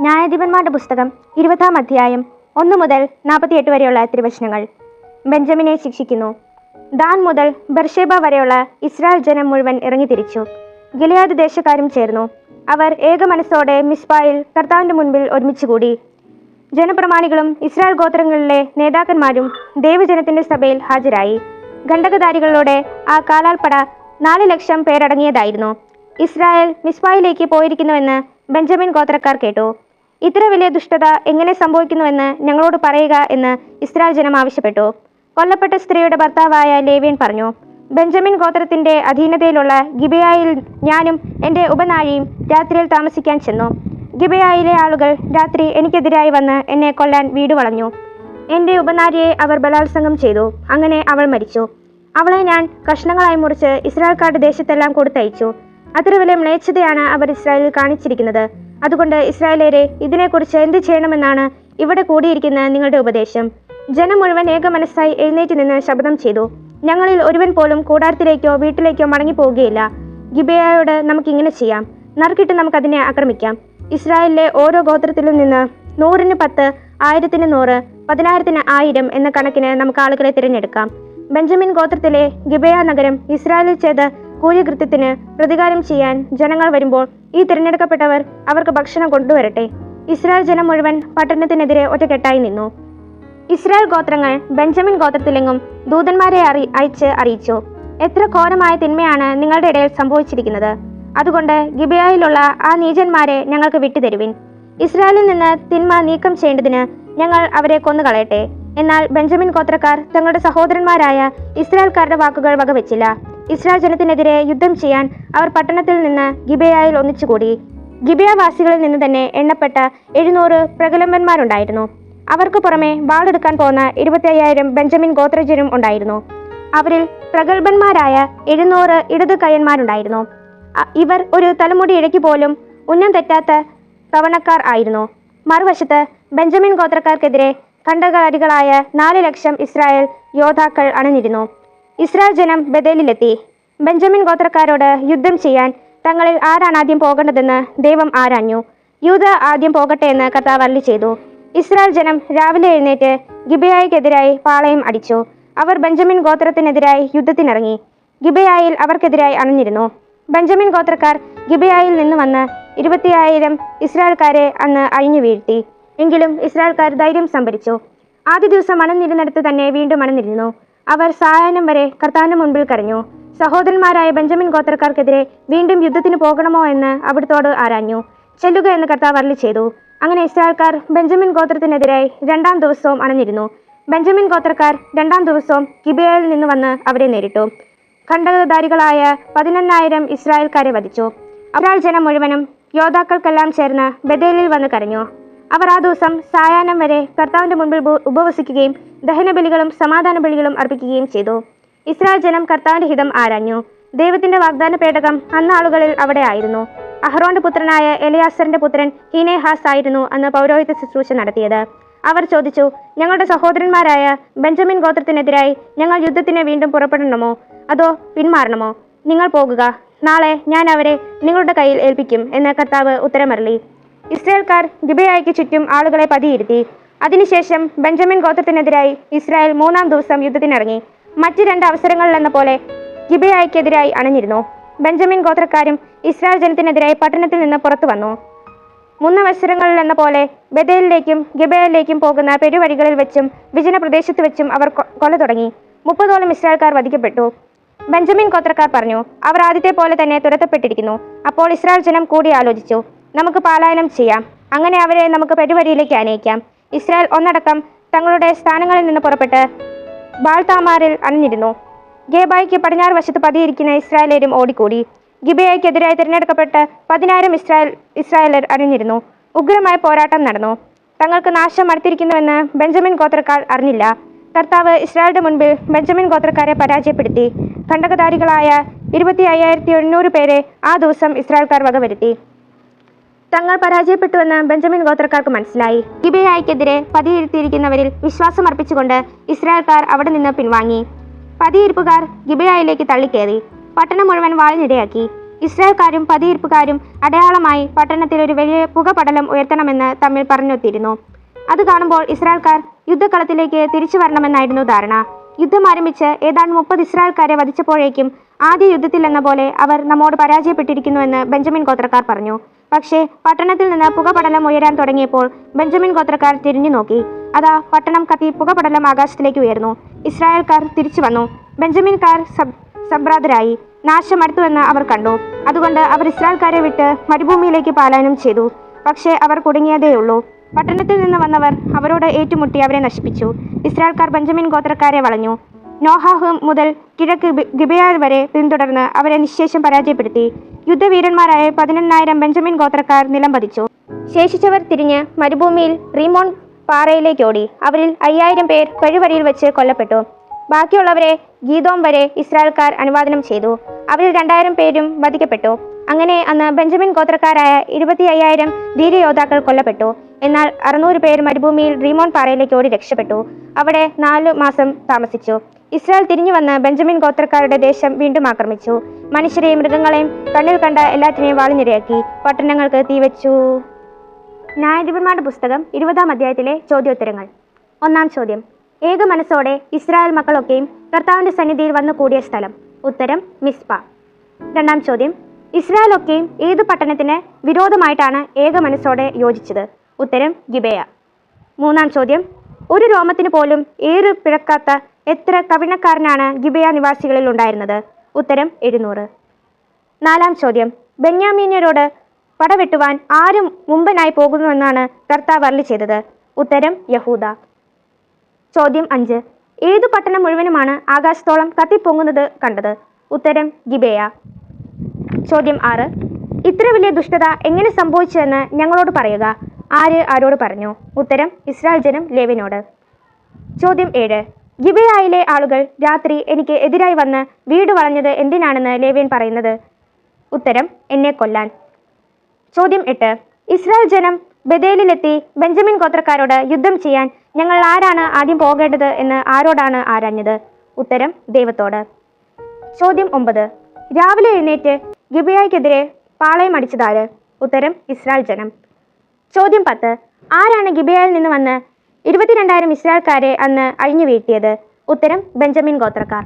ന്യായാധിപന്മാരുടെ പുസ്തകം 20-ാം അധ്യായം 1 മുതൽ 48 വരെയുള്ള തിരുവചനങ്ങൾ. ബെഞ്ചമിനെ ശിക്ഷിക്കുന്നു. ദാൻ മുതൽ ബർഷേബ വരെയുള്ള ഇസ്രായേൽ ജനം മുഴുവൻ ഇറങ്ങിത്തിരിച്ചു. ഗിലെയാദ് ദേശക്കാരും ചേർന്നു. അവർ ഏക മനസ്സോടെ മിസ്പായിൽ കർത്താവിന്റെ മുൻപിൽ ഒരുമിച്ചുകൂടി. ജനപ്രമാണികളും ഇസ്രായേൽ ഗോത്രങ്ങളിലെ നേതാക്കന്മാരും ദൈവജനത്തിന്റെ സഭയിൽ ഹാജരായി. ഖണ്ഡകധാരികളോടെ ആ കാലാൾപ്പട 4 ലക്ഷം പേരടങ്ങിയതായിരുന്നു. ഇസ്രായേൽ മിസ്പായിലേക്ക് പോയിരിക്കുന്നുവെന്ന് ബെഞ്ചമിൻ ഗോത്രക്കാർ കേട്ടു. ഇത്ര വലിയ ദുഷ്ടത എങ്ങനെ സംഭവിക്കുന്നുവെന്ന് ഞങ്ങളോട് പറയുക എന്ന് ഇസ്രായേൽ ജനം ആവശ്യപ്പെട്ടു. കൊല്ലപ്പെട്ട സ്ത്രീയുടെ ഭർത്താവായ ലേവ്യൻ പറഞ്ഞു, ബെഞ്ചമിൻ ഗോത്രത്തിന്റെ അധീനതയിലുള്ള ഗിബെയായിൽ ഞാനും എൻ്റെ ഉപനാഴിയും രാത്രിയിൽ താമസിക്കാൻ ചെന്നു. ഗിബെയായിലെ ആളുകൾ രാത്രി എനിക്കെതിരായി വന്ന് എന്നെ കൊല്ലാൻ വീട് വളഞ്ഞു. എൻ്റെ ഉപനാരിയെ അവർ ബലാത്സംഗം ചെയ്തു. അങ്ങനെ അവൾ മരിച്ചു. അവളെ ഞാൻ കഷ്ണങ്ങളായി മുറിച്ച് ഇസ്രായേൽക്കാരുടെ ദേശത്തെല്ലാം കൊടുത്തയച്ചു. അത്ര വലിയ മ്ലേച്ഛതയാണ് അവർ ഇസ്രായേലിൽ കാണിച്ചിരിക്കുന്നത്. അതുകൊണ്ട് ഇസ്രായേലേരെ, ഇതിനെക്കുറിച്ച് എന്ത് ചെയ്യണമെന്നാണ് ഇവിടെ കൂടിയിരിക്കുന്ന നിങ്ങളുടെ ഉപദേശം? ജനം മുഴുവൻ ഏക മനസ്സായി എഴുന്നേറ്റ് നിന്ന് ശബ്ദം ചെയ്തു, ഞങ്ങളിൽ ഒരുവൻ പോലും കൂടാരത്തിലേക്കോ വീട്ടിലേക്കോ മടങ്ങിപ്പോവുകയില്ല. ഗിബെയയോട് നമുക്കിങ്ങനെ ചെയ്യാം, നറുക്കിട്ട് നമുക്കതിനെ ആക്രമിക്കാം. ഇസ്രായേലിലെ ഓരോ ഗോത്രത്തിലും നിന്ന് 100-ന് 10, 1000-ന് 100, 10,000-ന് 1000 എന്ന കണക്കിന് നമുക്ക് ആളുകളെ തിരഞ്ഞെടുക്കാം. ബെഞ്ചമിൻ ഗോത്രത്തിലെ ഗിബെയ നഗരം ഇസ്രായേലിൽ ചെയ്ത് കൂലികൃത്യത്തിന് പ്രതികാരം ചെയ്യാൻ ജനങ്ങൾ വരുമ്പോൾ ഈ തിരഞ്ഞെടുക്കപ്പെട്ടവർ അവർക്ക് ഭക്ഷണം കൊണ്ടുവരട്ടെ. ഇസ്രായേൽ ജനം മുഴുവൻ പട്ടണത്തിനെതിരെ ഒറ്റക്കെട്ടായി നിന്നു. ഇസ്രായേൽ ഗോത്രങ്ങൾ ബെഞ്ചമിൻ ഗോത്രത്തിലെങ്ങും ദൂതന്മാരെ അയച്ച് അറിയിച്ചു, എത്ര ഘോരമായ തിന്മയാണ് നിങ്ങളുടെ ഇടയിൽ സംഭവിച്ചിരിക്കുന്നത്. അതുകൊണ്ട് ഗിബെയയിലുള്ള ആ നീചന്മാരെ ഞങ്ങൾക്ക് വിട്ടുതരുവിൻ. ഇസ്രായേലിൽ നിന്ന് തിന്മ നീക്കം ചെയ്യേണ്ടതിന് ഞങ്ങൾ അവരെ കൊന്നുകളയട്ടെ. എന്നാൽ ബെഞ്ചമിൻ ഗോത്രക്കാർ തങ്ങളുടെ സഹോദരന്മാരായ ഇസ്രായേൽക്കാരുടെ വാക്കുകൾ വകവെച്ചില്ല. ഇസ്രായേൽ ജനത്തിനെതിരെ യുദ്ധം ചെയ്യാൻ അവർ പട്ടണത്തിൽ നിന്ന് ഗിബെയയിൽ ഒന്നിച്ചുകൂടി. ഗിബെയവാസികളിൽ നിന്ന് തന്നെ എണ്ണപ്പെട്ട 700 പ്രഗത്ഭന്മാരുണ്ടായിരുന്നു. അവർക്ക് പുറമെ വാളെടുക്കാൻ പോന്ന 25,000 ബെഞ്ചമിൻ ഗോത്രജരും ഉണ്ടായിരുന്നു. അവരിൽ പ്രഗത്ഭന്മാരായ 700 ഇടത് കയ്യന്മാരുണ്ടായിരുന്നു. ഇവർ ഒരു തലമുടി ഇഴയ്ക്ക് പോലും ഉന്നം തെറ്റാത്ത പ്രവണക്കാർ ആയിരുന്നു. മറുവശത്ത് ബെഞ്ചമിൻ ഗോത്രക്കാർക്കെതിരെ ഖണ്ഡകാരികളായ 4 ലക്ഷം ഇസ്രായേൽ യോദ്ധാക്കൾ അണിനിരുന്നു. ഇസ്രായേൽ ജനം ബഥേലിലെത്തി. ബെഞ്ചമിൻ ഗോത്രക്കാരോട് യുദ്ധം ചെയ്യാൻ തങ്ങളിൽ ആരാണ് ആദ്യം പോകേണ്ടതെന്ന് ദൈവം ആരാഞ്ഞു. യൂദ ആദ്യം പോകട്ടെ എന്ന് കർത്താവ് അരുളി ചെയ്തു. ഇസ്രായേൽ ജനം രാവിലെ എഴുന്നേറ്റ് ഗിബെയയ്ക്കെതിരായി പാളയം അടിച്ചു. അവർ ബെഞ്ചമിൻ ഗോത്രത്തിനെതിരായി യുദ്ധത്തിനിറങ്ങി. ഗിബെയയിൽ അവർക്കെതിരായി അണിഞ്ഞിരുന്നു. ബെഞ്ചമിൻ ഗോത്രക്കാർ ഗിബെയയിൽ നിന്ന് വന്ന് 25,000 ഇസ്രായേൽക്കാരെ അന്ന് അഴിഞ്ഞു വീഴ്ത്തി. എങ്കിലും ഇസ്രായേൽക്കാർ ധൈര്യം സംഭരിച്ചു. ആദ്യ ദിവസം അണഞ്ഞിരുന്നിടത്ത് തന്നെ വീണ്ടും അണഞ്ഞിരുന്നു. അവർ സായാഹ്നം വരെ കർത്താവിന്റെ മുൻപിൽ കരഞ്ഞു. സഹോദരന്മാരായ ബെഞ്ചമിൻ ഗോത്രക്കാർക്കെതിരെ വീണ്ടും യുദ്ധത്തിന് പോകണമോ എന്ന് അവിടുത്തോട് ആരാഞ്ഞു. ചെല്ലുക എന്ന് കർത്താവ് അരുളി ചെയ്തു. അങ്ങനെ ഇസ്രായേൽക്കാർ ബെഞ്ചമിൻ ഗോത്രത്തിനെതിരായി 2-ാം ദിവസവും അണഞ്ഞിരുന്നു. ബെഞ്ചമിൻ ഗോത്രക്കാർ 2-ാം ദിവസവും ഗിബെയയിൽ നിന്ന് വന്ന് അവരെ നേരിട്ടു. ഖണ്ഡകധാരികളായ 11,000 ഇസ്രായേൽക്കാരെ വധിച്ചു. ഇസ്രായേൽ ജനം മുഴുവനും യോദ്ധാക്കൾക്കെല്ലാം ചേർന്ന് ബഥേലിൽ വന്ന് കരഞ്ഞു. അവർ ആ ദിവസം സായാഹ്നം വരെ കർത്താവിന്റെ മുൻപിൽ ഉപവസിക്കുകയും ദഹനബലികളും സമാധാന ബലികളും അർപ്പിക്കുകയും ചെയ്തു. ഇസ്രായേൽ ജനം കർത്താവിന്റെ ഹിതം ആരാഞ്ഞു. ദൈവത്തിന്റെ വാഗ്ദാന പേടകം അന്നാളുകളിൽ അവിടെ ആയിരുന്നു. അഹ്റോന്റെ പുത്രനായ എലിയാസറിന്റെ പുത്രൻ ഹീനേഹാസ് ആയിരുന്നു അന്ന് പൗരോഹിത്യ ശുശ്രൂഷ നടത്തിയത്. അവർ ചോദിച്ചു, ഞങ്ങളുടെ സഹോദരന്മാരായ ബെഞ്ചമിൻ ഗോത്രത്തിനെതിരായി ഞങ്ങൾ യുദ്ധത്തിന് വീണ്ടും പുറപ്പെടണമോ അതോ പിന്മാറണമോ? നിങ്ങൾ പോകുക, നാളെ ഞാൻ അവരെ നിങ്ങളുടെ കയ്യിൽ ഏൽപ്പിക്കും എന്ന് കർത്താവ് ഉത്തരമരുളി. ഇസ്രായേൽക്കാർ ഗിബെയയ്ക്ക് ചുറ്റും ആളുകളെ പതിയിരുത്തി. അതിനുശേഷം ബെഞ്ചമിൻ ഗോത്രത്തിനെതിരായി ഇസ്രായേൽ 3-ാം ദിവസം യുദ്ധത്തിനിറങ്ങി. മറ്റ് 2 അവസരങ്ങളിലെന്ന പോലെ ഗിബെയയ്ക്കെതിരായി അണിഞ്ഞിരുന്നു. ബെഞ്ചമിൻ ഗോത്രക്കാരും ഇസ്രായേൽ ജനത്തിനെതിരായി പട്ടണത്തിൽ നിന്ന് പുറത്തു വന്നു. 3 അവസരങ്ങളിലെന്ന പോലെ ബഥേലിലേക്കും ഗിബെയയിലേക്കും പോകുന്ന പെരുവഴികളിൽ വെച്ചും വിജന പ്രദേശത്ത് വെച്ചും അവർ കൊല തുടങ്ങി. 30ഓളം ഇസ്രായേൽക്കാർ വധിക്കപ്പെട്ടു. ബെഞ്ചമിൻ ഗോത്രക്കാർ പറഞ്ഞു, അവർ ആദ്യത്തെ പോലെ തന്നെ തുരത്തപ്പെട്ടിരിക്കുന്നു. അപ്പോൾ ഇസ്രായേൽ ജനം കൂടി ആലോചിച്ചു, നമുക്ക് പലായനം ചെയ്യാം. അങ്ങനെ അവരെ നമുക്ക് പെരുവഴിയിലേക്ക് അനയിക്കാം. ഇസ്രായേൽ ഒന്നടക്കം തങ്ങളുടെ സ്ഥാനങ്ങളിൽ നിന്ന് പുറപ്പെട്ട് ബാൽതാമാരിൽ അണിഞ്ഞിരുന്നു. ഗേബായ്ക്ക് പടിഞ്ഞാറ് വശത്ത് പതിയിരിക്കുന്ന ഇസ്രായേലേരും ഓടിക്കൂടി. ഗിബെയയ്ക്കെതിരായി തിരഞ്ഞെടുക്കപ്പെട്ട 10,000 ഇസ്രായേലർ അണിഞ്ഞിരുന്നു. ഉഗ്രമായ പോരാട്ടം നടന്നു. തങ്ങൾക്ക് നാശം അടുത്തിരിക്കുന്നുവെന്ന് ബെഞ്ചമിൻ ഗോത്രക്കാർ അറിഞ്ഞില്ല. കർത്താവ് ഇസ്രായേലിന്റെ മുൻപിൽ ബെഞ്ചമിൻ ഗോത്രക്കാരെ പരാജയപ്പെടുത്തി. ഖണ്ഡകധാരികളായ 25,700 പേരെ ആ ദിവസം ഇസ്രായേൽക്കാർ വകവരുത്തി. തങ്ങൾ പരാജയപ്പെട്ടുവെന്ന് ബെഞ്ചമിൻ ഗോത്രക്കാർക്ക് മനസ്സിലായി. ഗിബെയയ്ക്കെതിരെ പതിയിരുത്തിയിരിക്കുന്നവരിൽ വിശ്വാസം അർപ്പിച്ചുകൊണ്ട് ഇസ്രായേൽക്കാർ അവിടെ നിന്ന് പിൻവാങ്ങി. പതിയിരിപ്പുകാർ ഗിബെയയിലേക്ക് തള്ളിക്കയറി. പട്ടണം മുഴുവൻ വാളിനിടയാക്കി. ഇസ്രായേൽക്കാരും പതിയിരിപ്പുകാരും അടയാളമായി പട്ടണത്തിൽ ഒരു വലിയ പുകപടലം ഉയർത്തണമെന്ന് തമ്മിൽ പറഞ്ഞൊത്തിരുന്നു. അത് കാണുമ്പോൾ ഇസ്രായേൽക്കാർ യുദ്ധക്കളത്തിലേക്ക് തിരിച്ചു വരണമെന്നായിരുന്നു ധാരണ. യുദ്ധം ആരംഭിച്ച് ഏതാണ്ട് 30 ഇസ്രായേൽക്കാരെ വധിച്ചപ്പോഴേക്കും ആദ്യ യുദ്ധത്തിലെന്ന പോലെ അവർ നമ്മോട് പരാജയപ്പെട്ടിരിക്കുന്നുവെന്ന് ബെഞ്ചമിൻ ഗോത്രക്കാർ പറഞ്ഞു. പക്ഷേ പട്ടണത്തിൽ നിന്ന് പുകപടലം ഉയരാൻ തുടങ്ങിയപ്പോൾ ബെഞ്ചമിൻ ഗോത്രക്കാർ തിരിഞ്ഞു നോക്കി. അതാ പട്ടണം കത്തി പുകപടലം ആകാശത്തിലേക്ക് ഉയർന്നു. ഇസ്രായേൽക്കാർ തിരിച്ചു വന്നു. ബെഞ്ചമിൻകാർ സംഭ്രാന്തരായി. നാശം അടുത്തുവെന്ന് അവർ കണ്ടു. അതുകൊണ്ട് അവർ ഇസ്രായേൽക്കാരെ വിട്ട് മരുഭൂമിയിലേക്ക് പലായനം ചെയ്തു. പക്ഷേ അവർ കുടുങ്ങിയതേയുള്ളൂ. പട്ടണത്തിൽ നിന്ന് വന്നവർ അവരോട് ഏറ്റുമുട്ടി അവരെ നശിപ്പിച്ചു. ഇസ്രായേൽക്കാർ ബെഞ്ചമിൻ ഗോത്രക്കാരെ വളഞ്ഞു. നോഹാഹ് മുതൽ കിഴക്ക് ഗിബെയ വരെ പിന്തുടർന്ന് അവരെ നിശ്ശേഷം പരാജയപ്പെടുത്തി. യുദ്ധവീരന്മാരായ 11,000 ബെഞ്ചമിൻ ഗോത്രക്കാർ നിലം പതിച്ചു. ശേഷിച്ചവർ തിരിഞ്ഞ് മരുഭൂമിയിൽ റീമോൺ പാറയിലേക്ക് ഓടി. അവരിൽ 5,000 പേർ വഴിവരിയിൽ വെച്ച് കൊല്ലപ്പെട്ടു. ബാക്കിയുള്ളവരെ ഗീദോം വരെ ഇസ്രായേൽക്കാർ അനുവാദനം ചെയ്തു. അവരിൽ 2,000 പേരും വധിക്കപ്പെട്ടു. അങ്ങനെ അന്ന് ബെഞ്ചമിൻ ഗോത്രക്കാരായ 25,000 ധീരയോദ്ധാക്കൾ കൊല്ലപ്പെട്ടു. എന്നാൽ 600 പേർ മരുഭൂമിയിൽ റീമോൺ പാറയിലേക്ക് ഓടി രക്ഷപ്പെട്ടു. അവിടെ 4 മാസം താമസിച്ചു. ഇസ്രായേൽ തിരിഞ്ഞു വന്ന് ബെഞ്ചമിൻ ഗോത്രക്കാരുടെ ദേശം വീണ്ടും ആക്രമിച്ചു. മനുഷ്യരെയും മൃഗങ്ങളെയും കണ്ണിൽ കണ്ട എല്ലാറ്റിനെയും വാളിനിരയാക്കി പട്ടണങ്ങൾക്ക് തീവച്ചു. ന്യായാധിപന്മാരുടെ പുസ്തകം 20-ാം അധ്യായത്തിലെ ചോദ്യോത്തരങ്ങൾ. 1-ാം ചോദ്യം: ഏക മനസ്സോടെ ഇസ്രായേൽ മക്കളൊക്കെയും കർത്താവിന്റെ സന്നിധിയിൽ വന്നു കൂടിയ സ്ഥലം. ഉത്തരം മിസ്പ. 2-ാം ചോദ്യം: ഇസ്രായേൽ ഒക്കെയും ഏതു പട്ടണത്തിന് വിരോധമായിട്ടാണ് ഏക മനസ്സോടെ യോജിച്ചത്. ഉത്തരം ഗിബെയ. 3-ാം ചോദ്യം: ഒരു രോമത്തിന് പോലും ഏറ് പിഴക്കാത്ത എത്ര കവിണക്കാരനാണ് ഗിബെയ നിവാസികളിൽ ഉണ്ടായിരുന്നത്. ഉത്തരം 700. 4-ാം ചോദ്യം: ബെന്യാമീന്യരോട് പടവെട്ടുവാൻ ആരും മുമ്പനായി പോകുന്നുവെന്നാണ് കർത്താവ് അരുളി ചെയ്തത്. ഉത്തരം യഹൂദ. ചോദ്യം 5: ഏതു പട്ടണം മുഴുവനുമാണ് ആകാശത്തോളം കത്തിപ്പൊങ്ങുന്നത് കണ്ടത്. ഉത്തരം ഗിബെയ. ചോദ്യം 6: ഇത്ര വലിയ ദുഷ്ടത എങ്ങനെ സംഭവിച്ചുവെന്ന് ഞങ്ങളോട് പറയുക. ആര് ആരോട് പറഞ്ഞു. ഉത്തരം ഇസ്രായേൽ ജനം ലേവ്യനോട്. ചോദ്യം 7: ഗിബെയയിലെ ആളുകൾ രാത്രി എനിക്ക് എതിരായി വന്ന് വീട് വളഞ്ഞത് എന്തിനാണെന്ന് ലേവ്യൻ പറയുന്നത്. ഉത്തരം എന്നെ കൊല്ലാൻ. ചോദ്യം 8: ഇസ്രായേൽ ജനം ബഥേലിലെത്തി ബെഞ്ചമിൻ ഗോത്രക്കാരോട് യുദ്ധം ചെയ്യാൻ ഞങ്ങൾ ആരാണ് ആദ്യം പോകേണ്ടത് എന്ന് ആരോടാണ് ആരാഞ്ഞത്. ഉത്തരം ദൈവത്തോട്. ചോദ്യം 9: രാവിലെ എഴുന്നേറ്റ് ഗിബെയയ്ക്കെതിരെ പാളയം അടിച്ചതാര്. ഉത്തരം ഇസ്രായേൽ ജനം. ചോദ്യം 10: ആരാണ് ഗിബെയയിൽ നിന്ന് വന്ന് 22,000 ഇസ്രായേൽക്കാരെ അന്ന് അഴിഞ്ഞു വീഴ്ത്തിയത്. ഉത്തരം ബെഞ്ചമിൻ ഗോത്രക്കാർ.